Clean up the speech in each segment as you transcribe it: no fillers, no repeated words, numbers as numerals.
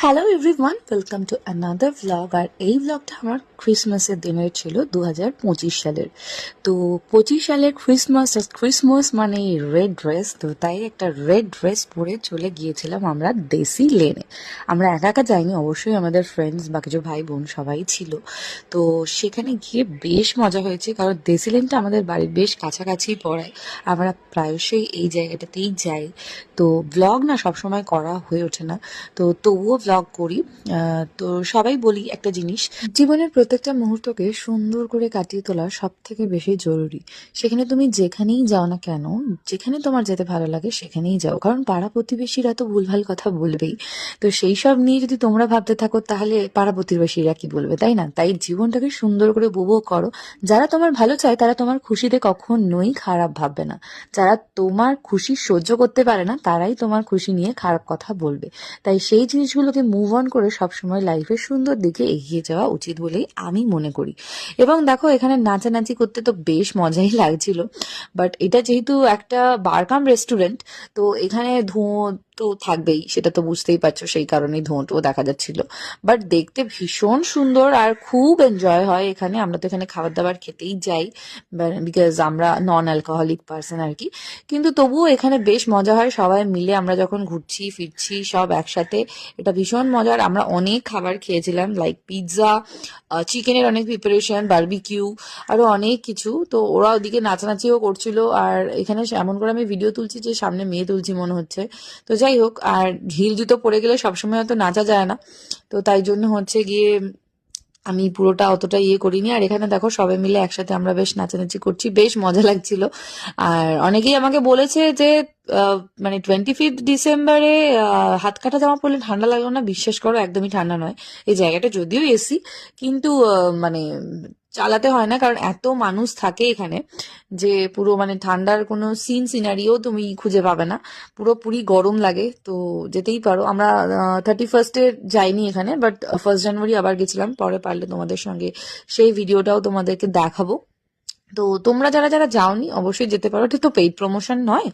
Hello everyone, welcome to another vlog. আর এই ভ্লগটা আমার ক্রিসমাসের দিনের ছিল 2025 সালের। তো 25 সালের ক্রিসমাস মানে রেড ড্রেস, তো তাই একটা রেড ড্রেস পরে চলে গিয়েছিলাম আমরা দেশি লেনে। আমরা একা একা যাইনি, অবশ্যই আমাদের ফ্রেন্ডস বা কিছু ভাই বোন সবাই ছিল। তো সেখানে গিয়ে বেশ মজা হয়েছে, কারণ দেশি লেনটা আমাদের বাড়ির বেশ কাছাকাছি পড়ায়। আমরা প্রায়শই এই জায়গাটাতেই যাই। তো ব্লগ না সবসময় করা হয়ে ওঠে না, তো তবুও ব্লগ করি। তো সবাই বলি একটা জিনিস, জীবনের প্রত্যেকটা মুহূর্তকে সুন্দর করে কাটিয়ে তোলা সব থেকে বেশি জরুরি। সেখানে তুমি যেখানেই যাও না কেন, যেখানে তোমার যেতে ভালো লাগে সেখানেই যাও, কারণ পাড়া প্রতিবেশীরা তো ভুলভাল কথা বলবেই। তো সেই সব নিয়ে যদি তোমরা ভাবতে থাকো তাহলে পাড়া প্রতিবেশীরা কি বলবে, তাই না? তাই জীবনটাকে সুন্দর করে উপভোগ করো। যারা তোমার ভালো চায় তারা তোমার খুশিতে কখনোই খারাপ ভাববে না। যারা তোমার খুশি সহ্য করতে পারে না তারাই তোমার খুশি নিয়ে খারাপ কথা বলবে। তাই সেই জিনিসগুলোকে মুভ অন করে সবসময় লাইফের সুন্দর দিকে এগিয়ে যাওয়া উচিত বলেই আমি মনে করি। এবং দেখো, এখানে নাচানাচি করতে তো বেশ মজাই লাগছিল। বাট এটা যেহেতু একটা বারকাম রেস্টুরেন্ট, তো এখানে ধোঁয়া তো থাকবেই, সেটা তো বুঝতেই পারছো, সেই কারণেই ধোঁয়াটাও দেখা যাচ্ছিল। বাট দেখতে ভীষণ সুন্দর আর খুব এনজয় হয় এখানে। আমরা তো এখানে খাবার দাবার খেতেই যাই, বিকজ আমরা নন অ্যালকোহলিক পার্সন আর কি। কিন্তু তবুও এখানে বেশ মজা হয় সবাই মিলে আমরা যখন ঘুরছি ফিরছি সব একসাথে। এটা ভীষণ মজার। আমরা অনেক খাবার খেয়েছিলাম, লাইক পিৎজা, চিকেনের অনেক প্রিপারেশন, বারবিকিউ, আরো অনেক কিছু। তো ওরা ওদিকে নাচানাচিও করছিল, আর এখানে এমন করে আমি ভিডিও তুলছি যে সামনে মেয়ে তুলছি মনে হচ্ছে। তো যাই হোক, আর হিল জুতো পরে গেলে সবসময় হয়তো নাচা যায় না, তো তাই জন্য হচ্ছে গিয়ে আমি পুরোটা অতটা ইয়ে করিনি। আর এখানে দেখো সবাই মিলে একসাথে আমরা বেশ নাচানাচি করছি, বেশ মজা লাগছিল। আর অনেকেই আমাকে বলেছে যে আহ, মানে 25 ডিসেম্বরে হাত কাটা জামা পরলে ঠান্ডা লাগলো না। বিশ্বাস করো, একদমই ঠান্ডা নয়। এই জায়গাটা যদিও এসি, কিন্তু মানে চালাতে হয় না, কারণ এত মানুষ থাকে এখানে যে পুরো মানে ঠান্ডার কোনো সিনারিও তুমি খুঁজে পাবে না। পুরোপুরি গরম লাগে। তো যেতেই পারো। আমরা 31 যাইনি এখানে, বাট 1 জানুয়ারি আবার গেছিলাম। পরে পারলে তোমাদের সঙ্গে সেই ভিডিওটাও তোমাদেরকে দেখাবো। তো তোমরা যারা যারা যাওনি অবশ্যই যেতে পারো, এটা তো পেইড প্রমোশন নয়।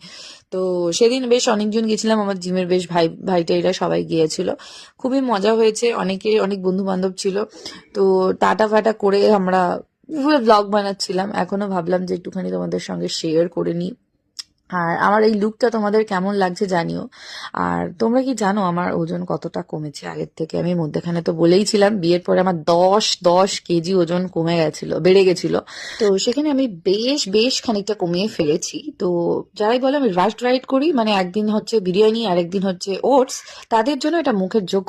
তো সেদিন বেশ অনেকজন গেছিলাম, আমার জিমের বেশ ভাইটাইরা সবাই গিয়েছিল। খুবই মজা হয়েছে, অনেক বন্ধু বান্ধব ছিল। তো টাটা ফাটা করে আমরা ব্লগ বানাচ্ছিলাম। এখনো ভাবলাম যে একটুখানি তোমাদের সঙ্গে শেয়ার করে নিই। আর আমার এই লুকটা তোমাদের কেমন লাগছে জানিও। আর তোমরা কি জানো আমার ওজন কতটা কমেছে আগের থেকে? আমি মধ্যেখানে তো বলেইছিলাম বিয়ের পরে আমার 10 কেজি ওজন কমে গেছিল, বেড়ে গেছিল। তো সেখানে আমি বেশ বেশ খানিকটা কমিয়ে ফেলেছি। তো যারাই বলে আমি রাস্ট ডায়েট করি, মানে একদিন হচ্ছে বিরিয়ানি আর একদিন হচ্ছে ওটস, তাদের জন্য এটা মুখের যোগ্য